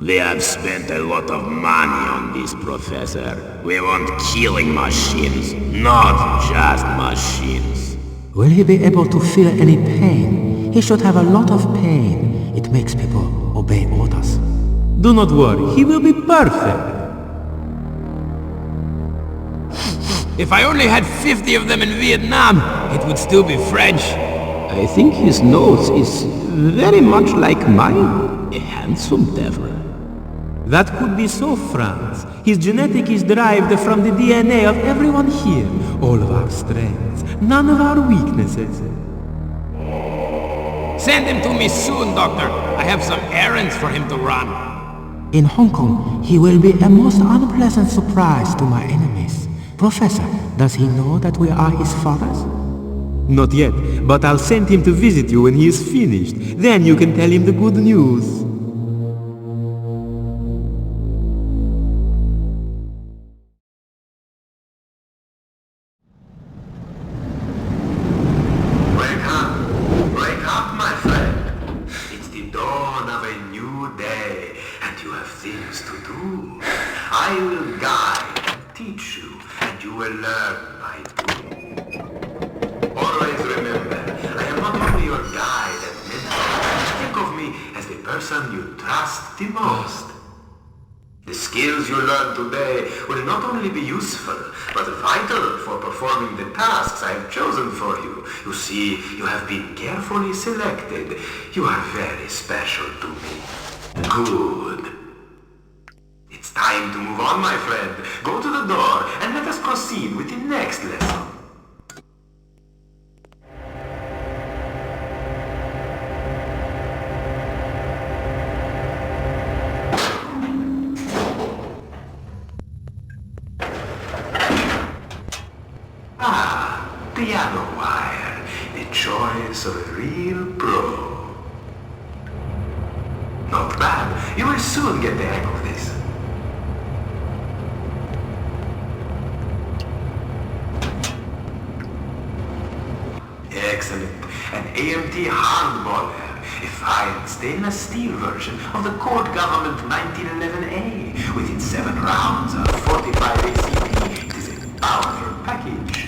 We have spent a lot of money on this, Professor. We want killing machines, not just machines. Will he be able to feel any pain? He should have a lot of pain. It makes people obey orders. Do not worry, he will be perfect. If I only had 50 of them in Vietnam, it would still be French. I think his nose is very much like mine. A handsome devil. That could be so, Franz. His genetic is derived from the DNA of everyone here. All of our strengths, none of our weaknesses. Send him to me soon, Doctor. I have some errands for him to run. In Hong Kong, he will be a most unpleasant surprise to my enemies. Professor, does he know that we are his fathers? Not yet, but I'll send him to visit you when he is finished. Then you can tell him the good news. Wake up, my friend. It's the dawn of a new day, and you have things to do. I will guide, teach you, and you will learn by doing. Always remember, I am not only your guide and mentor. Think of me as the person you trust the most. The skills you learn today will not only be useful, but vital for performing the tasks I have chosen for you. You see, you have been carefully selected. You are very special to me. Good. It's time to move on, my friend. Go to the door and let us proceed with the next lesson. Piano wire, the choice of a real pro. Not bad. You will soon get the hang of this. Excellent. An AMT hardballer. A fine stainless steel version of the Court Government 1911A with its 7 rounds of 45 ACP. It is a powerful package.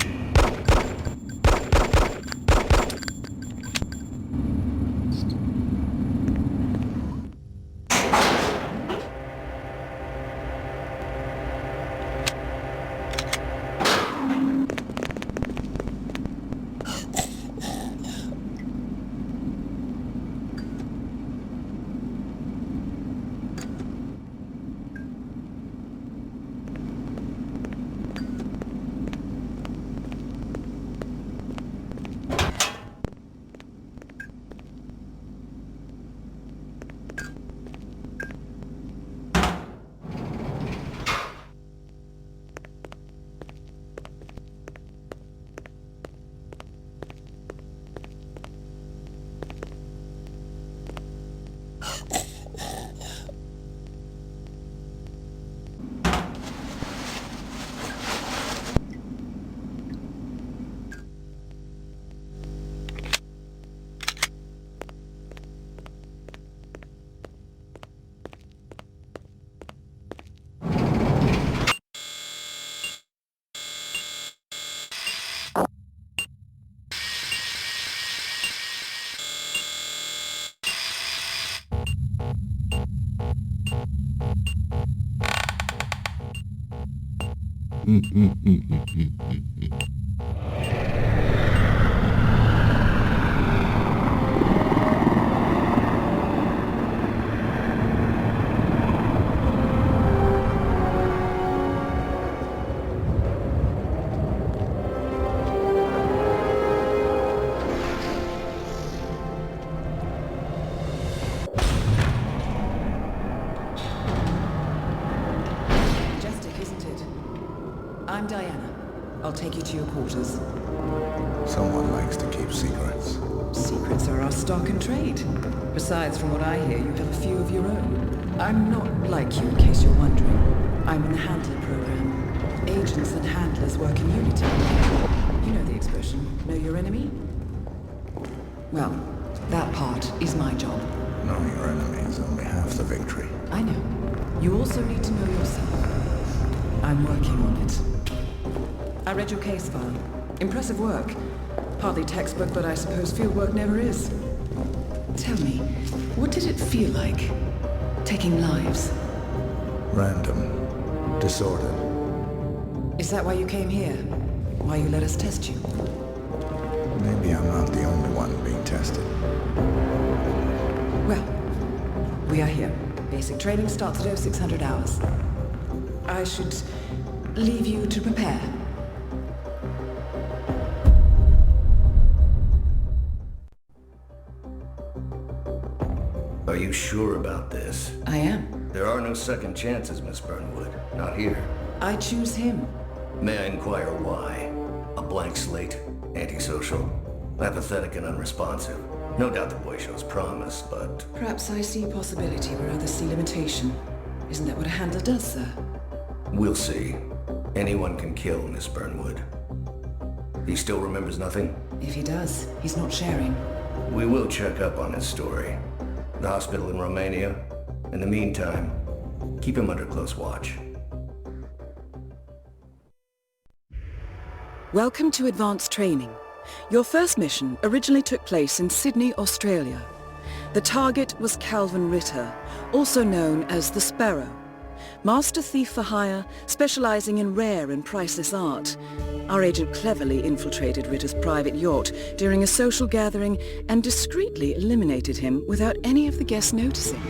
I'm Diana. I'll take you to your quarters. Someone likes to keep secrets. Secrets are our stock and trade. Besides, from what I hear, you have a few of your own. I'm not like you, in case you're wondering. I'm in the Handler program. Agents and handlers work in unity. You know the expression, know your enemy? Well, That part is my job. Knowing your enemy is only half the victory. I know. You also need to know yourself. I'm working on it. I read your case file. Impressive work. Hardly textbook, but I suppose field work never is. Tell me, what did it feel like? Taking lives? Random. Disordered. Is that why you came here? Why you let us test you? Maybe I'm not the only one being tested. Well, we are here. Basic training starts at 0600 hours. I should leave you to prepare. Are you sure about this? I am. There are no second chances, Miss Burnwood. Not here. I choose him. May I inquire why? A blank slate? Antisocial? Apathetic and unresponsive? No doubt the boy shows promise, but... Perhaps I see possibility where others see limitation. Isn't that what a handler does, sir? We'll see. Anyone can kill, Miss Burnwood. He still remembers nothing? If he does, he's not sharing. We will check up on his story. The hospital in Romania. In the meantime, keep him under close watch. Welcome to Advanced Training. Your first mission originally took place in Sydney, Australia. The target was Calvin Ritter, also known as the Sparrow. Master thief for hire, specializing in rare and priceless art. Our agent cleverly infiltrated Ritter's private yacht during a social gathering and discreetly eliminated him without any of the guests noticing.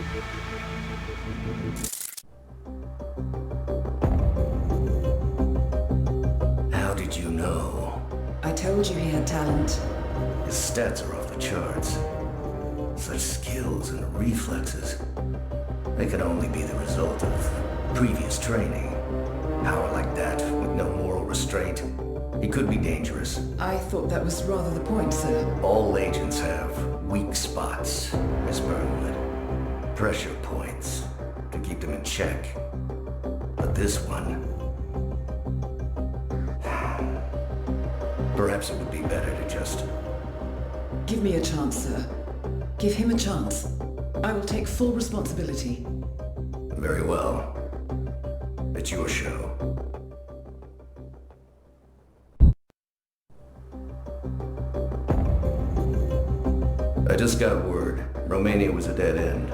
How did you know? I told you he had talent. His stats are off the charts. Such skills and reflexes. They can only be the result of previous training. Power like that, with no moral restraint. He could be dangerous. I thought that was rather the point, sir. All agents have weak spots, Miss Burnwood. Pressure points to keep them in check. But this one... Perhaps it would be better to just... Give me a chance, sir. Give him a chance. I will take full responsibility. Very well. It's your show. I just got word. Romania was a dead end.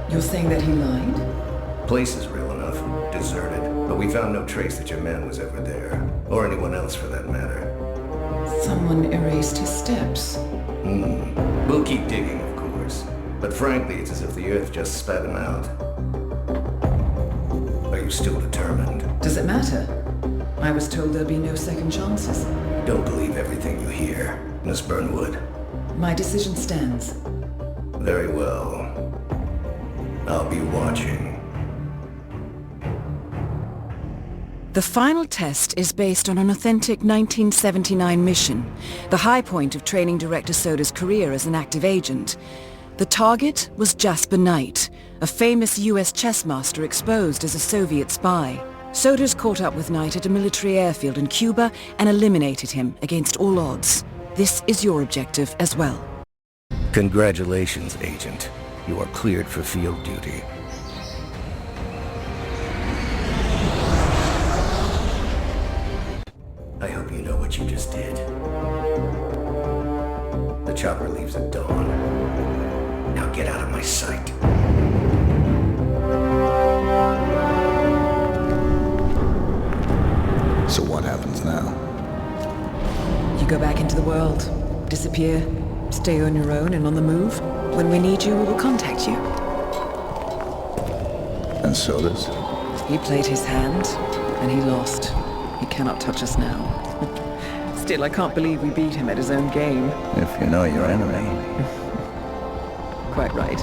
You're saying that he lied? Place is real enough. Deserted. But we found no trace that your man was ever there. Or anyone else for that matter. Someone erased his steps. We'll keep digging, of course. But frankly, it's as if the Earth just spat him out. Are you still determined? Does it matter? I was told there'd be no second chances. Don't believe everything you hear, Miss Burnwood. My decision stands. Very well. I'll be watching. The final test is based on an authentic 1979 mission, the high point of training Director Soda's career as an active agent. The target was Jasper Knight, a famous US chess master exposed as a Soviet spy. Soda's caught up with Knight at a military airfield in Cuba and eliminated him against all odds. This is your objective as well. Congratulations, Agent. You are cleared for field duty. I hope you know what you just did. The chopper leaves at dawn. Now get out of my sight. So what happens now? You go back into the world, disappear, stay on your own and on the move. When we need you, we will contact you. And Sodas? He played his hand, and he lost. He cannot touch us now. Still, I can't believe we beat him at his own game. If you know your enemy. Quite right.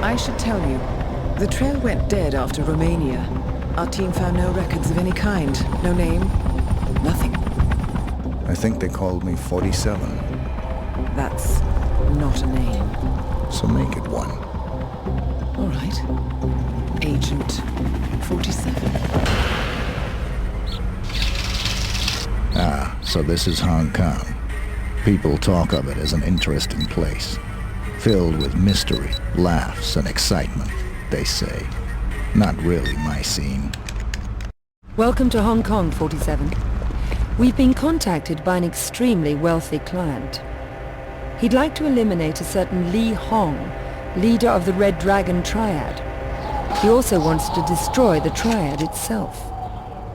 I should tell you, the trail went dead after Romania. Our team found no records of any kind. No name, nothing. I think they called me 47. That's not a name. So make it one. All right. Agent 47. Ah, so this is Hong Kong. People talk of it as an interesting place, filled with mystery, laughs, and excitement, they say. Not really my scene. Welcome to Hong Kong, 47. We've been contacted by an extremely wealthy client. He'd like to eliminate a certain Lee Hong, leader of the Red Dragon Triad. He also wants to destroy the Triad itself.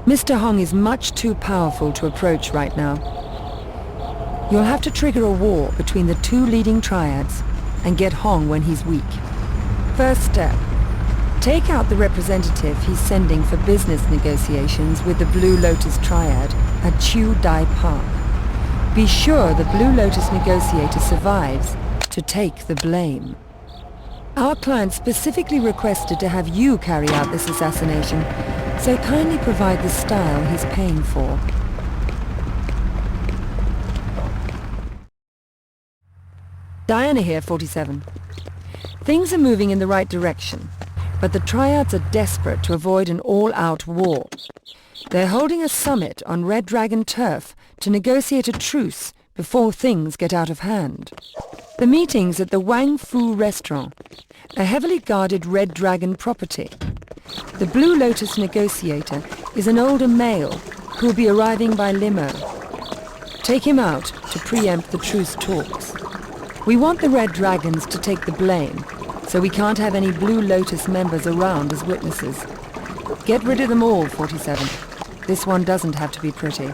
Mr. Hong is much too powerful to approach right now. You'll have to trigger a war between the two leading Triads and get Hong when he's weak. First step. Take out the representative he's sending for business negotiations with the Blue Lotus Triad at Chu Dai Park. Be sure the Blue Lotus negotiator survives to take the blame. Our client specifically requested to have you carry out this assassination, so kindly provide the style he's paying for. Diana here, 47. Things are moving in the right direction, but the Triads are desperate to avoid an all-out war. They're holding a summit on Red Dragon turf to negotiate a truce before things get out of hand. The meeting's at the Wang restaurant, a heavily guarded Red Dragon property. The Blue Lotus negotiator is an older male who will be arriving by limo. Take him out to preempt the truce talks. We want the Red Dragons to take the blame, so we can't have any Blue Lotus members around as witnesses. Get rid of them all, 47. This one doesn't have to be pretty.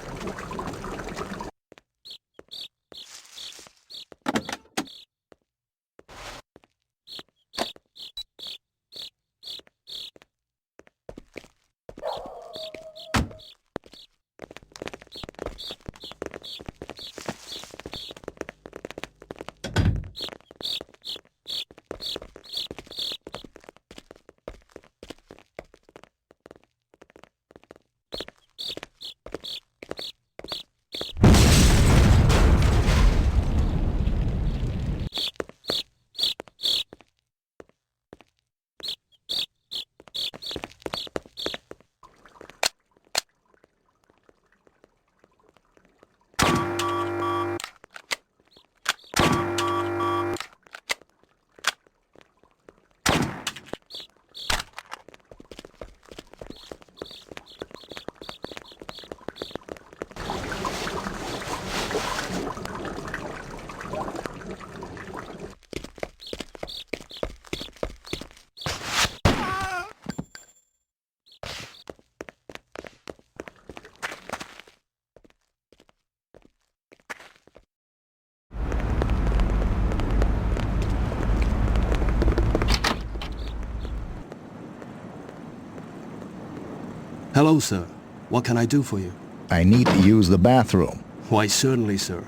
Hello, sir. What can I do for you? I need to use the bathroom. Why, certainly, sir.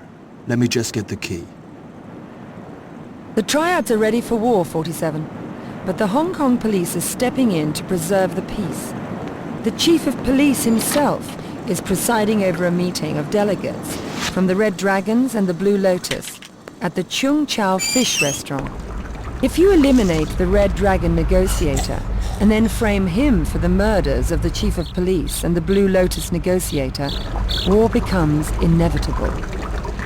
Let me just get the key. The Triads are ready for war, 47. But the Hong Kong police is stepping in to preserve the peace. The Chief of Police himself is presiding over a meeting of delegates from the Red Dragons and the Blue Lotus at the Chung Chau Fish Restaurant. If you eliminate the Red Dragon negotiator and then frame him for the murders of the Chief of Police and the Blue Lotus negotiator, war becomes inevitable.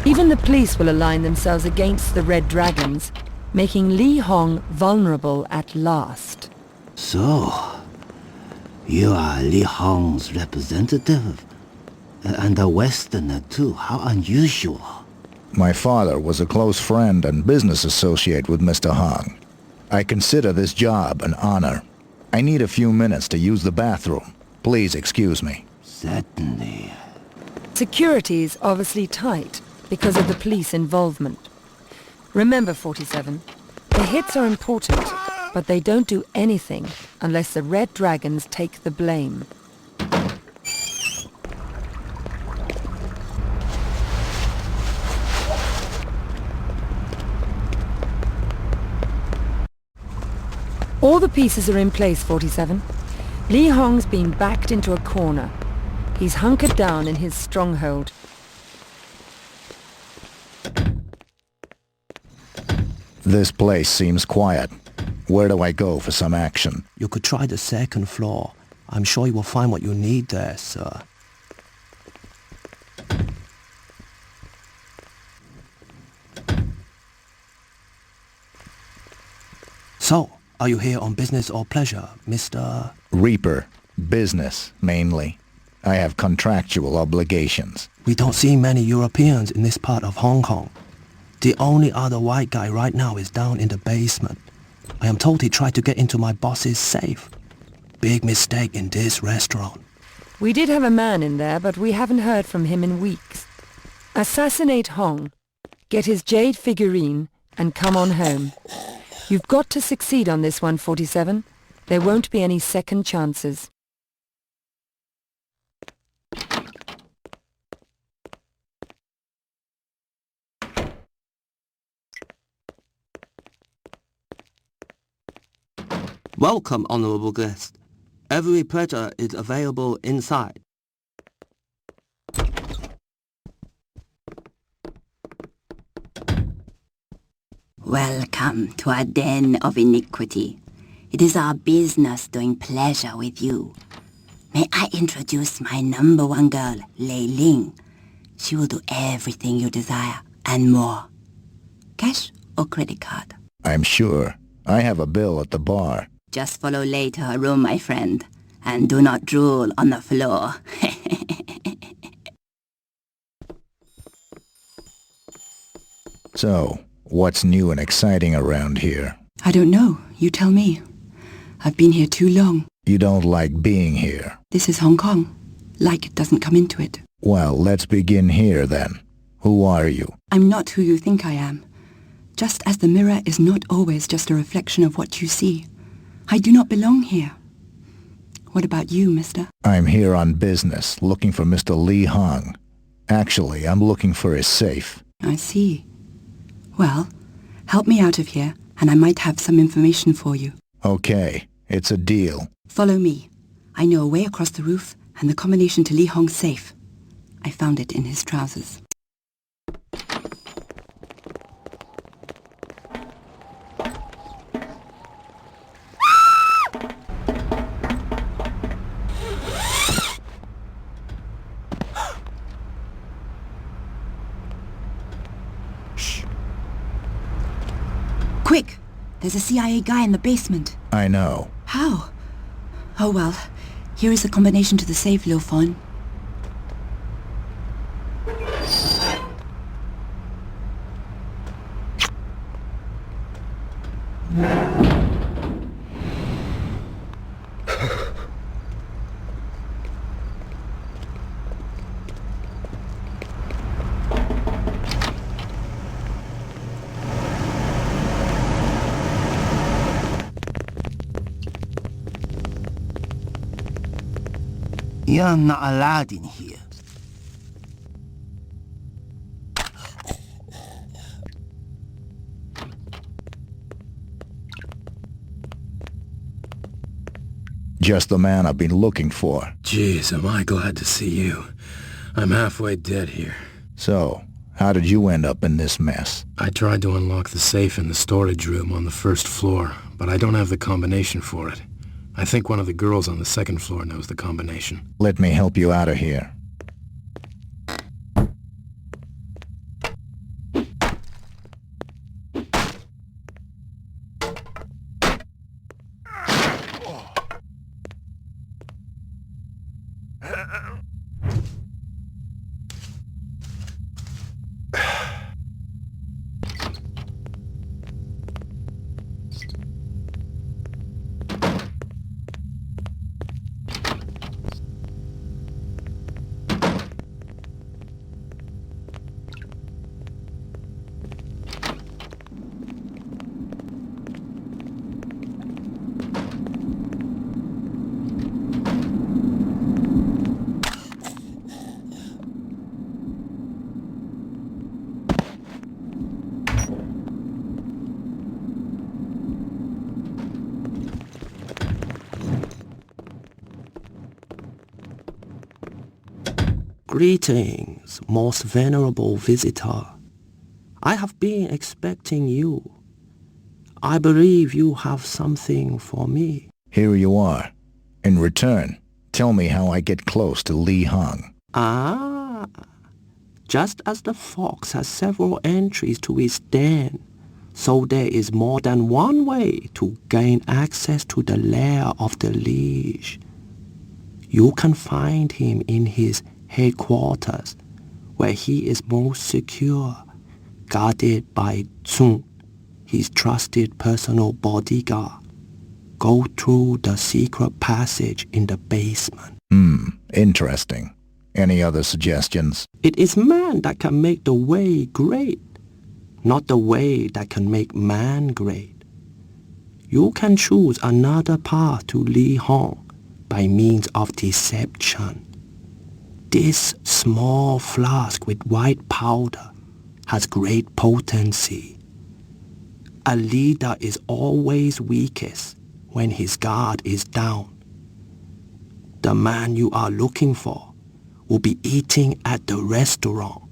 Even the police will align themselves against the Red Dragons, making Lee Hong vulnerable at last. So, you are Lee Hong's representative? And a Westerner too, how unusual. My father was a close friend and business associate with Mr. Hong. I consider this job an honor. I need a few minutes to use the bathroom. Please excuse me. Certainly. Security is obviously tight because of the police involvement. Remember, 47, the hits are important, but they don't do anything unless the Red Dragons take the blame. All the pieces are in place, 47. Lee Hong's been backed into a corner. He's hunkered down in his stronghold. This place seems quiet. Where do I go for some action? You could try the second floor. I'm sure you will find what you need there, sir. Are you here on business or pleasure, Mr.? Reaper. Business, mainly. I have contractual obligations. We don't see many Europeans in this part of Hong Kong. The only other white guy right now is down in the basement. I am told he tried to get into my boss's safe. Big mistake in this restaurant. We did have a man in there, but we haven't heard from him in weeks. Assassinate Hong, get his jade figurine, and come on home. You've got to succeed on this one, 47. There won't be any second chances. Welcome, honorable guest. Every pleasure is available inside. Welcome to our den of iniquity. It is our business doing pleasure with you. May I introduce my number one girl, Lei Ling. She will do everything you desire, and more. Cash or credit card? I'm sure. I have a bill at the bar. Just follow Lei to her room, my friend, and do not drool on the floor. So, what's new and exciting around here? I don't know. You tell me. I've been here too long. You don't like being here. This is Hong Kong. Like it doesn't come into it. Well, let's begin here then. Who are you? I'm not who you think I am. Just as the mirror is not always just a reflection of what you see. I do not belong here. What about you, mister? I'm here on business, looking for Mr. Lee Hong. Actually, I'm looking for his safe. I see. Well, help me out of here, and I might have some information for you. Okay, it's a deal. Follow me. I know a way across the roof and the combination to Lee Hong's safe. I found it in his trousers. Quick! There's a CIA guy in the basement. I know. How? Oh well, here is the combination to the safe, Lil Fon. You're not allowed in here. Just the man I've been looking for. Jeez, am I glad to see you. I'm halfway dead here. So, how did you end up in this mess? I tried to unlock the safe in the storage room on the first floor, but I don't have the combination for it. I think one of the girls on the second floor knows the combination. Let me help you out of here. Greetings, most venerable visitor. I have been expecting you. I believe you have something for me. Here you are. In return, tell me how I get close to Lee Hong. Ah, just as the fox has several entries to its den, So there is more than one way to gain access to the lair of the Liege. You can find him in his headquarters, where he is most secure, guarded by Tsung, his trusted personal bodyguard. Go through the secret passage in the basement. Interesting. Any other suggestions? It is man that can make the way great, not the way that can make man great. You can choose another path to Lee Hong by means of deception. This small flask with white powder has great potency. A leader is always weakest when his guard is down. The man you are looking for will be eating at the restaurant.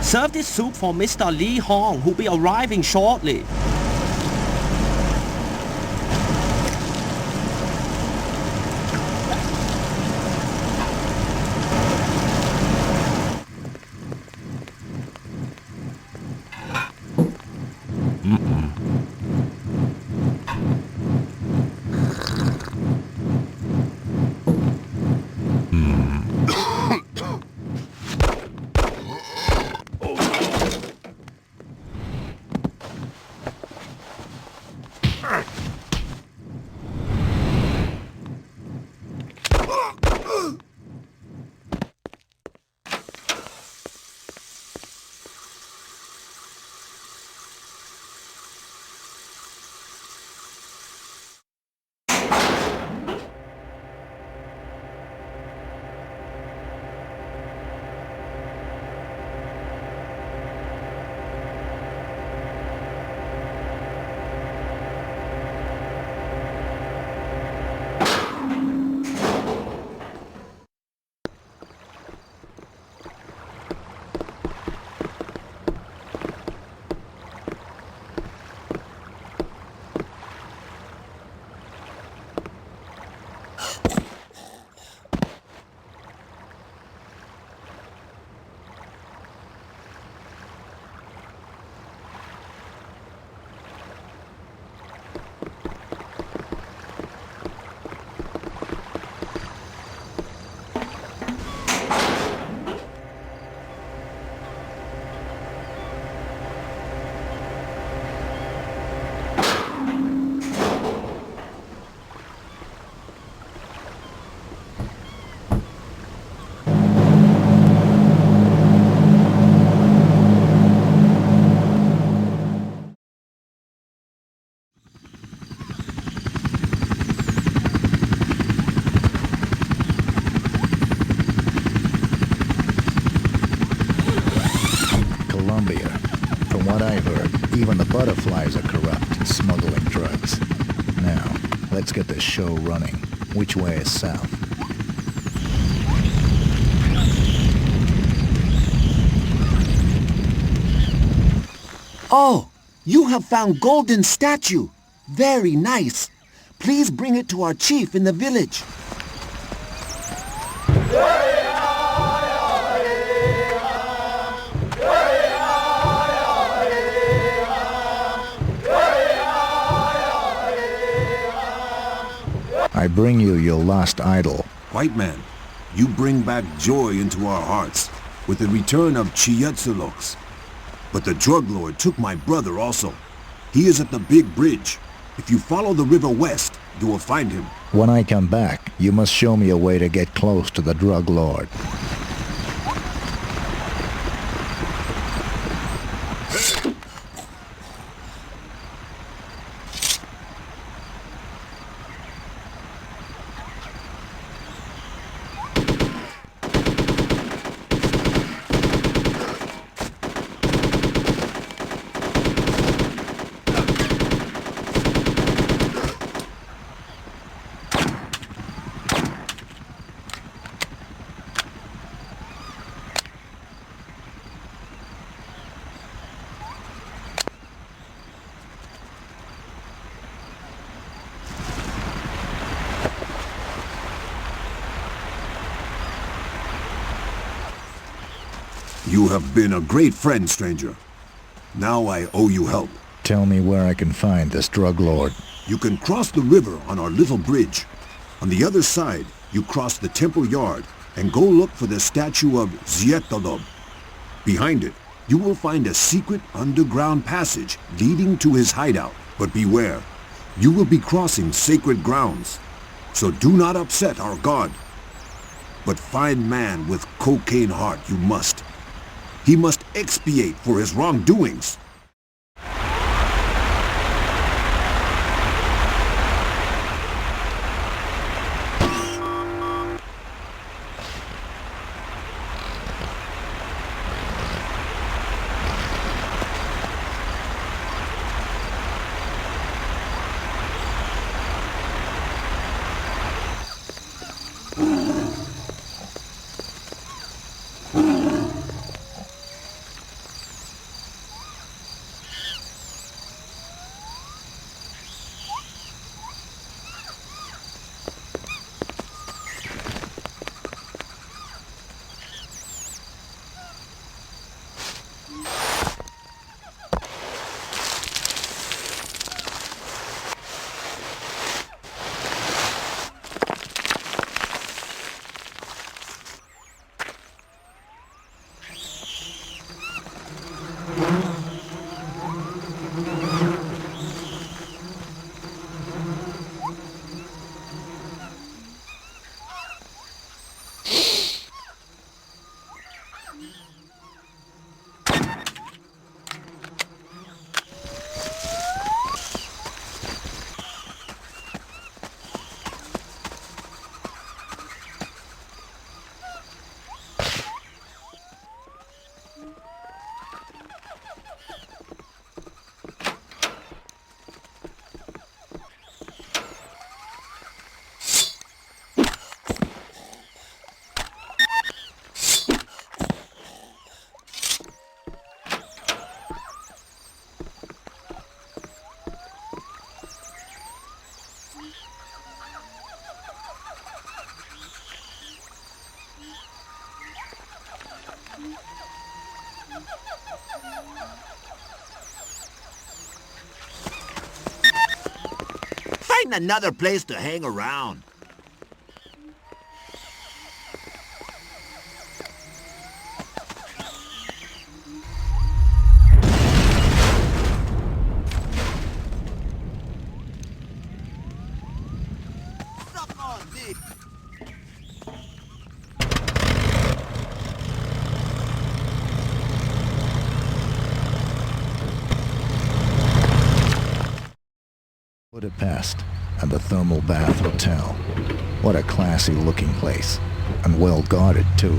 Serve this soup for Mr. Lee Hong, who'll be arriving shortly. From what I heard, even the butterflies are corrupt, smuggling drugs. Now, let's get this show running. Which way is south? Oh, you have found golden statue. Very nice. Please bring it to our chief in the village. I bring you your lost idol. White man, you bring back joy into our hearts with the return of Chietzelox. But the drug lord took my brother also. He is at the big bridge. If you follow the river west, you will find him. When I come back, you must show me a way to get close to the drug lord. You have been a great friend, stranger. Now I owe you help. Tell me where I can find this drug lord. You can cross the river on our little bridge. On the other side, you cross the temple yard and go look for the statue of Xietalob. Behind it, you will find a secret underground passage leading to his hideout. But beware, you will be crossing sacred grounds, so do not upset our god. But find man with cocaine heart you must. He must expiate for his wrongdoings. Find another place to hang around. Budapest and the Thermal Bath Hotel. What a classy looking place. And well guarded too.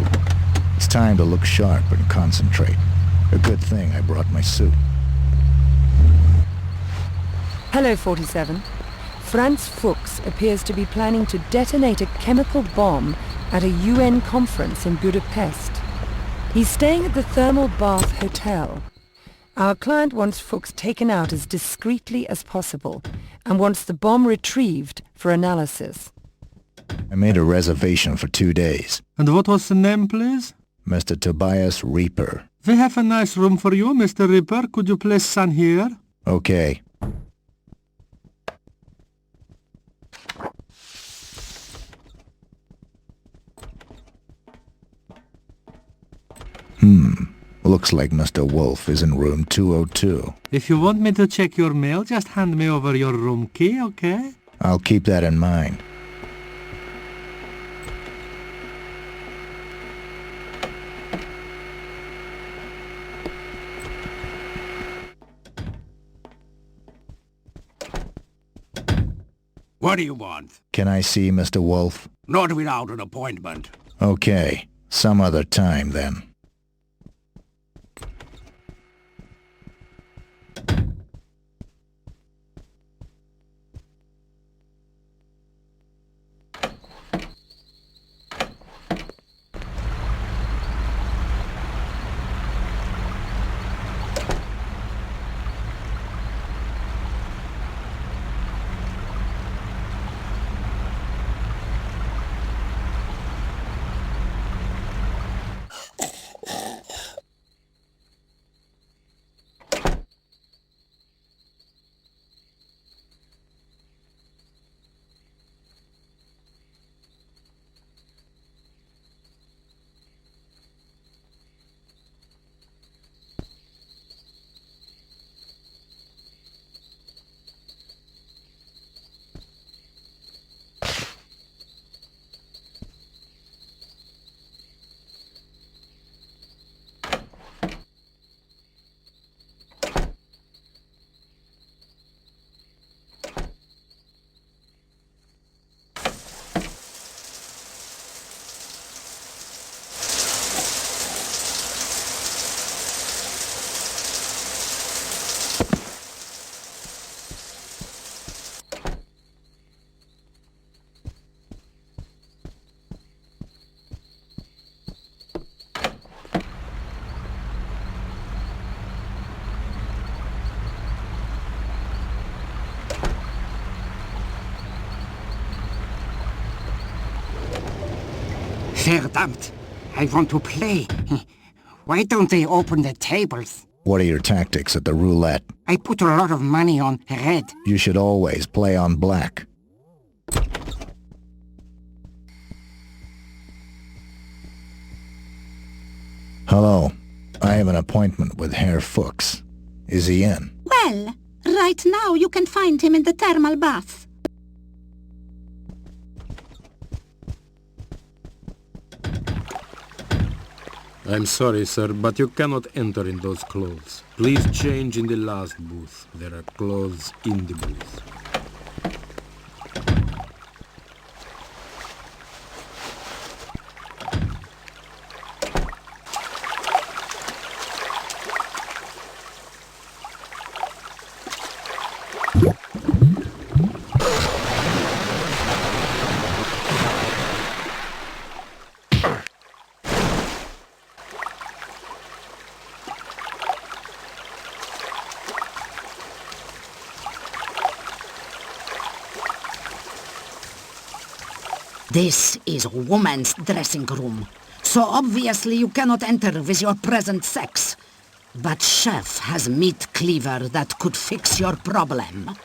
It's time to look sharp and concentrate. A good thing I brought my suit. Hello, 47. Franz Fuchs appears to be planning to detonate a chemical bomb at a UN conference in Budapest. He's staying at the Thermal Bath Hotel. Our client wants Fuchs taken out as discreetly as possible and wants the bomb retrieved for analysis. I made a reservation for 2 days. And what was the name, please? Mr. Tobias Reaper. We have a nice room for you, Mr. Reaper. Could you please sign here? Okay. Looks like Mr. Wolf is in room 202. If you want me to check your mail, just hand me over your room key, okay? I'll keep that in mind. What do you want? Can I see Mr. Wolf? Not without an appointment. Okay. Some other time, then. Verdammt! I want to play. Why don't they open the tables? What are your tactics at the roulette? I put a lot of money on red. You should always play on black. Hello. I have an appointment with Herr Fuchs. Is he in? Well, right now you can find him in the thermal bath. I'm sorry, sir, but you cannot enter in those clothes. Please change in the last booth. There are clothes in the booth. This is a woman's dressing room, so obviously you cannot enter with your present sex. But Chef has meat cleaver that could fix your problem.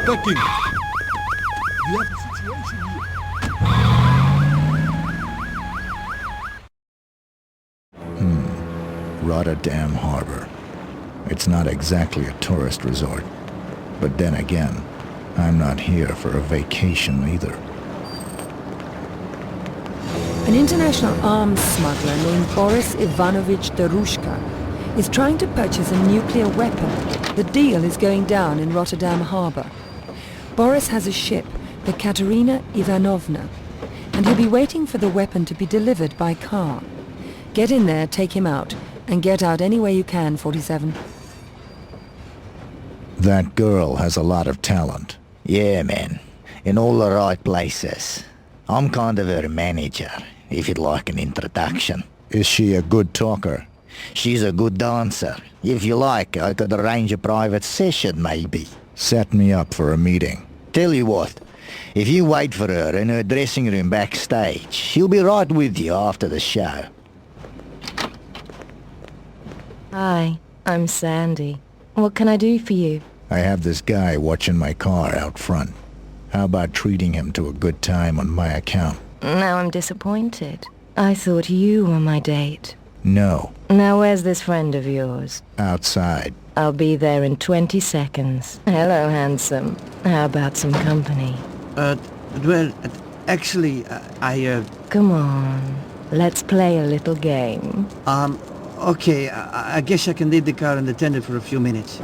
Inspecting! We have a situation here. Rotterdam Harbor. It's not exactly a tourist resort. But then again, I'm not here for a vacation either. An international arms smuggler named Boris Ivanovich Darushka is trying to purchase a nuclear weapon. The deal is going down in Rotterdam Harbor. Boris has a ship, the Katerina Ivanovna, and he'll be waiting for the weapon to be delivered by car. Get in there, take him out, and get out any way you can, 47. That girl has a lot of talent. Yeah, man. In all the right places. I'm kind of her manager, if you'd like an introduction. Is she a good talker? She's a good dancer. If you like, I could arrange a private session, maybe. Set me up for a meeting. Tell you what, if you wait for her in her dressing room backstage, she'll be right with you after the show. Hi, I'm Sandy. What can I do for you? I have this guy watching my car out front. How about treating him to a good time on my account? Now I'm disappointed. I thought you were my date. No. Now where's this friend of yours? Outside. I'll be there in 20 seconds. Hello, handsome. How about some company? Well, actually, Come on. Let's play a little game. Okay, I guess I can leave the car unattended for a few minutes.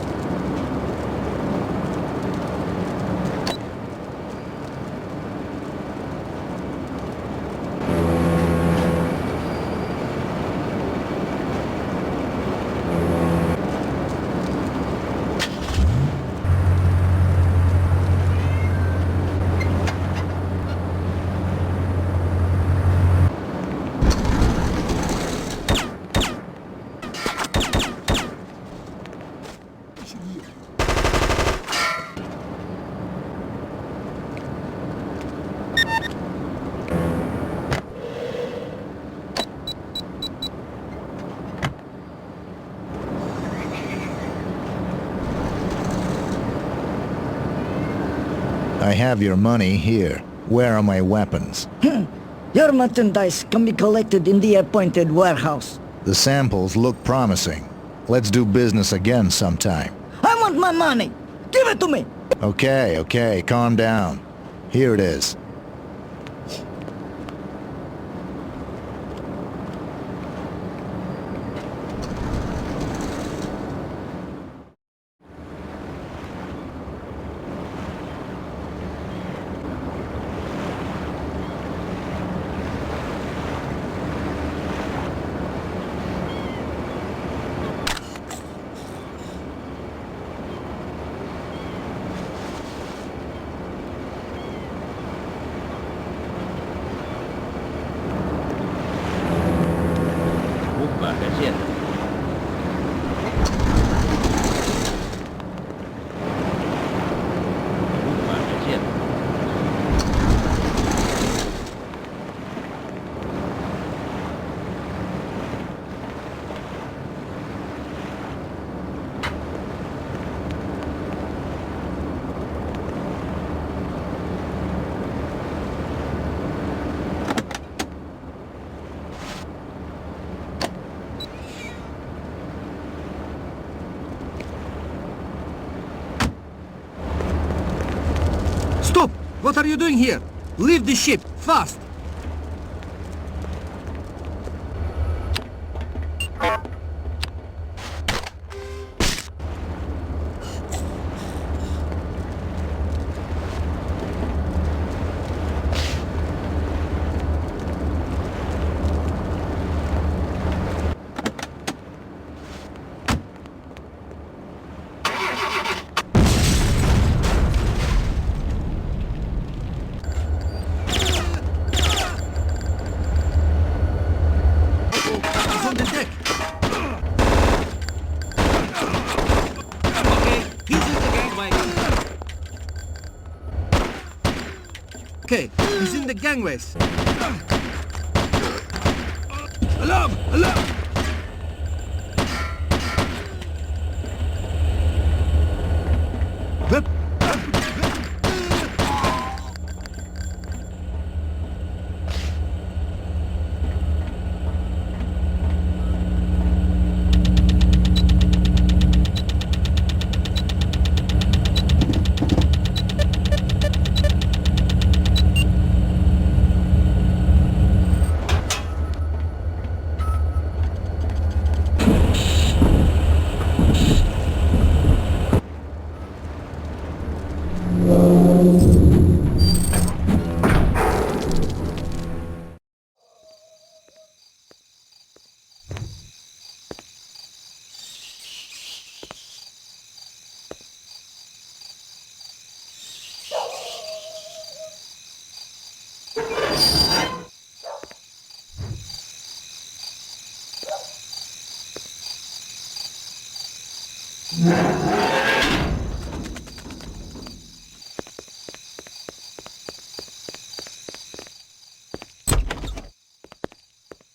I have your money here. Where are my weapons? Your merchandise can be collected in the appointed warehouse. The samples look promising. Let's do business again sometime. I want my money! Give it to me! Okay, calm down. Here it is. What are you doing here? Leave the ship, fast! Okay, he's in the gangways. Alarm! Alarm!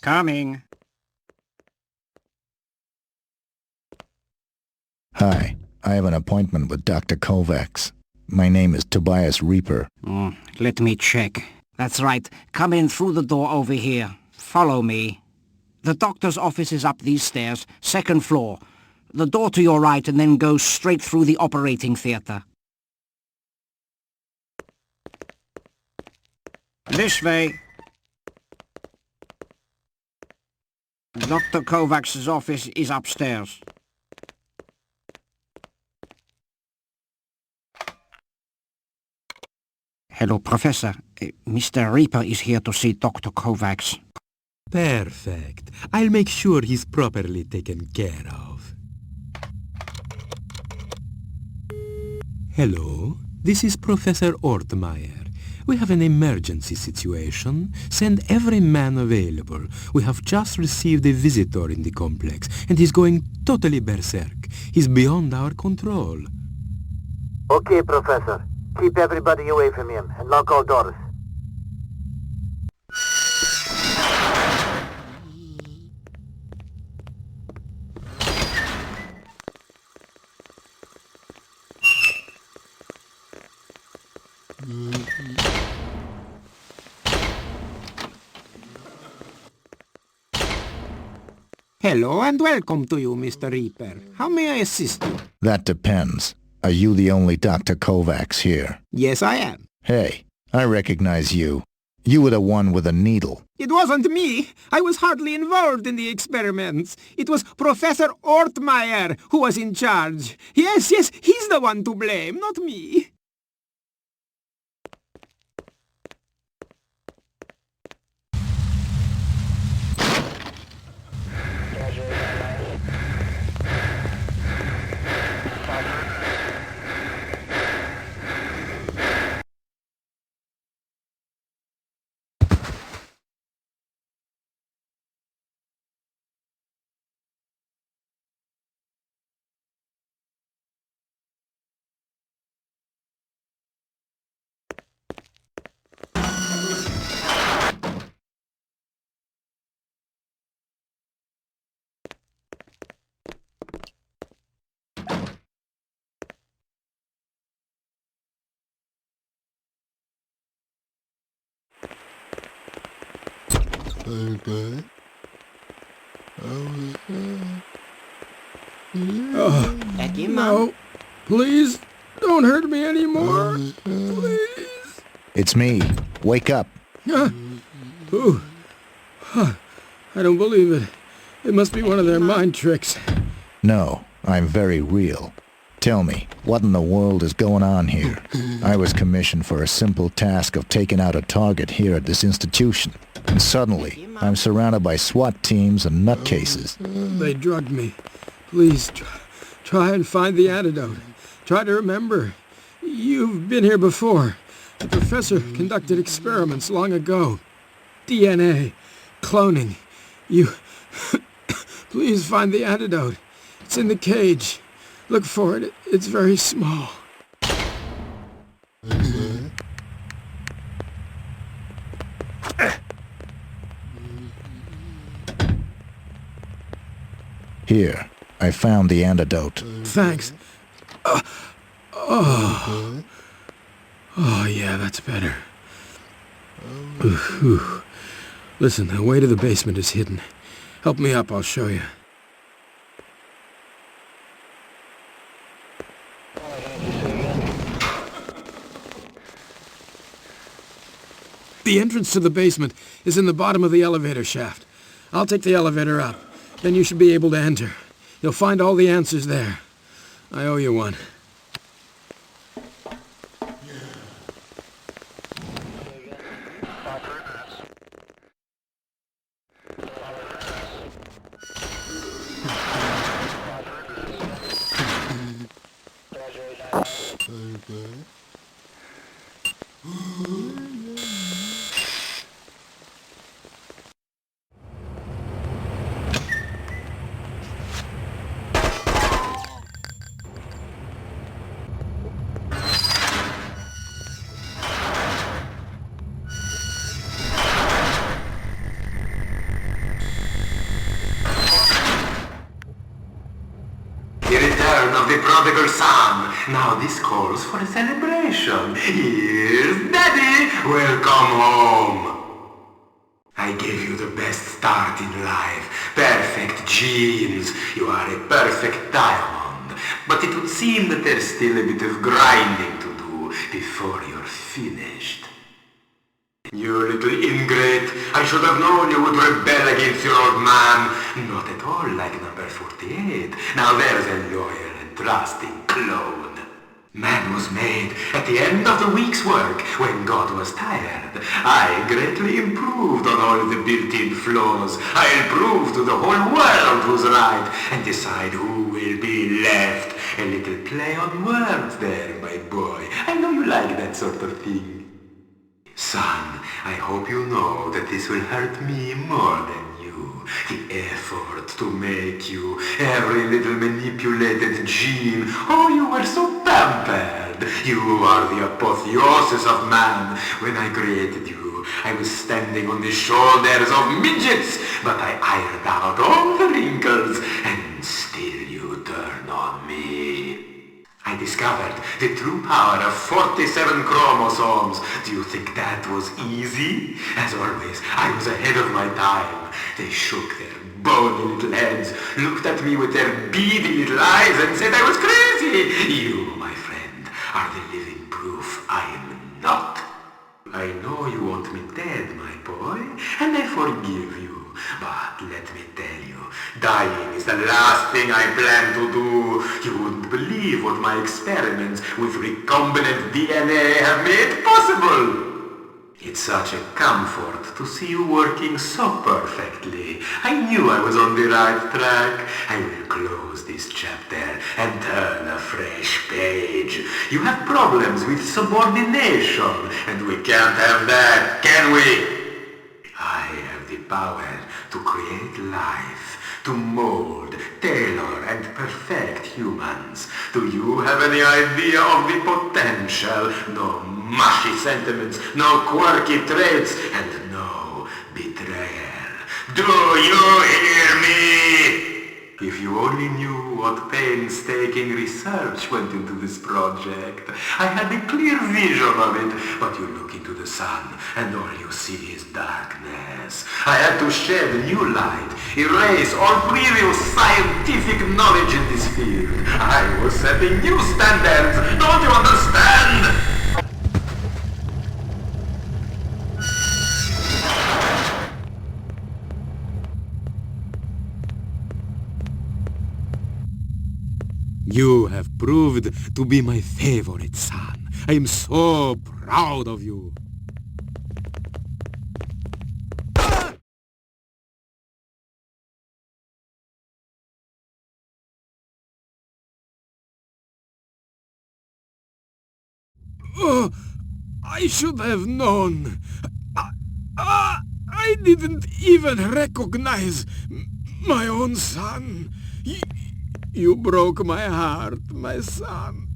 Coming. Hi, I have an appointment with Dr. Kovacs. My name is Tobias Reaper. Let me check. That's right. Come in through the door over here. Follow me. The doctor's office is up these stairs, second floor. The door to your right and then go straight through the operating theater. This way. Dr. Kovacs' office is upstairs. Hello, Professor. Mr. Reaper is here to see Dr. Kovacs. Perfect. I'll make sure he's properly taken care of. Hello, this is Professor Ortmeyer. We have an emergency situation. Send every man available. We have just received a visitor in the complex, and he's going totally berserk. He's beyond our control. Okay, Professor. Keep everybody away from him, and lock all doors. Hello and welcome to you, Mr. Reaper. How may I assist you? That depends. Are you the only Dr. Kovacs here? Yes, I am. Hey, I recognize you. You were the one with the needle. It wasn't me. I was hardly involved in the experiments. It was Professor Ortmeyer who was in charge. Yes, he's the one to blame, not me. No, please, don't hurt me anymore. Please. It's me. Wake up. Ooh. Huh. I don't believe it. It must be one of their mind tricks. No, I'm very real. Tell me, what in the world is going on here? I was commissioned for a simple task of taking out a target here at this institution. And suddenly, I'm surrounded by SWAT teams and nutcases. They drugged me. Please, try and find the antidote. Try to remember. You've been here before. The professor conducted experiments long ago. DNA. Cloning. You... Please find the antidote. It's in the cage. Look for it. It's very small. Here, I found the antidote. Thanks. Oh, yeah, that's better. Listen, the way to the basement is hidden. Help me up, I'll show you. The entrance to the basement is in the bottom of the elevator shaft. I'll take the elevator up. Then you should be able to enter. You'll find all the answers there. I owe you one. The prodigal son. Now this calls for a celebration. Here's Daddy. Welcome home. I gave you the best start in life. Perfect genes. You are a perfect diamond. But it would seem that there's still a bit of grinding to do before you're finished. You little ingrate. I should have known you would rebel against your old man. Not at all like number 48. Now there's a loyal trusting clone. Man was made at the end of the week's work when God was tired. I greatly improved on all the built-in flaws. I'll prove to the whole world who's right and decide who will be left. A little play on words there, my boy. I know you like that sort of thing. Son, I hope you know that this will hurt me more than you. The effort to make you, every little manipulated gene. Oh, you were so pampered. You are the apotheosis of man. When I created you, I was standing on the shoulders of midgets, but I ironed out all the wrinkles, and still you turn on me. I discovered the true power of 47 chromosomes. Do you think that was easy? As always, I was ahead of my time. They shook their bony little heads, looked at me with their beady little eyes and said I was crazy. You, my friend, are the living proof I'm not. I know you want me dead, my boy, and I forgive you. But let me tell you, dying is the last thing I plan to do. You wouldn't believe what my experiments with recombinant DNA have made possible. It's such a comfort to see you working so perfectly. I knew I was on the right track. I will close this chapter and turn a fresh page. You have problems with subordination, and we can't have that, can we? I have the power to create life, to mold, tailor, and perfect humans. Do you have any idea of the potential? No mushy sentiments, no quirky traits, and no betrayal. Do you hear me? If you only knew what painstaking research went into this project. I had a clear vision of it, but you look into the sun, and all you see is darkness. I had to shed new light, erase all previous scientific knowledge in this field. I was setting new standards, don't you understand? You have proved to be my favorite son. I am so proud of you. Oh, I should have known. I didn't even recognize my own son. You broke my heart, my son.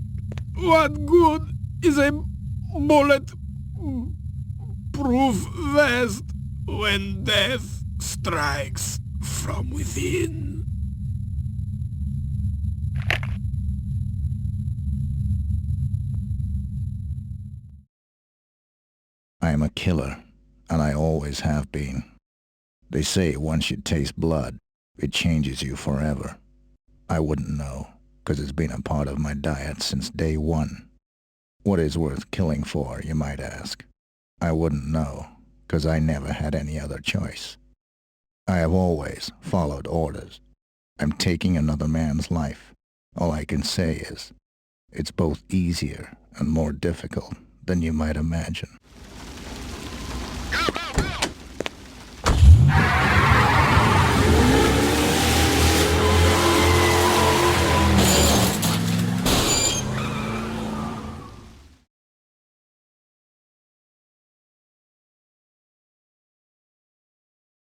What good is a bullet-proof vest when death strikes from within? I am a killer, and I always have been. They say once you taste blood, it changes you forever. I wouldn't know, 'cause it's been a part of my diet since day one. What is worth killing for, you might ask? I wouldn't know, 'cause I never had any other choice. I have always followed orders. I'm taking another man's life. All I can say is, it's both easier and more difficult than you might imagine. Go, go!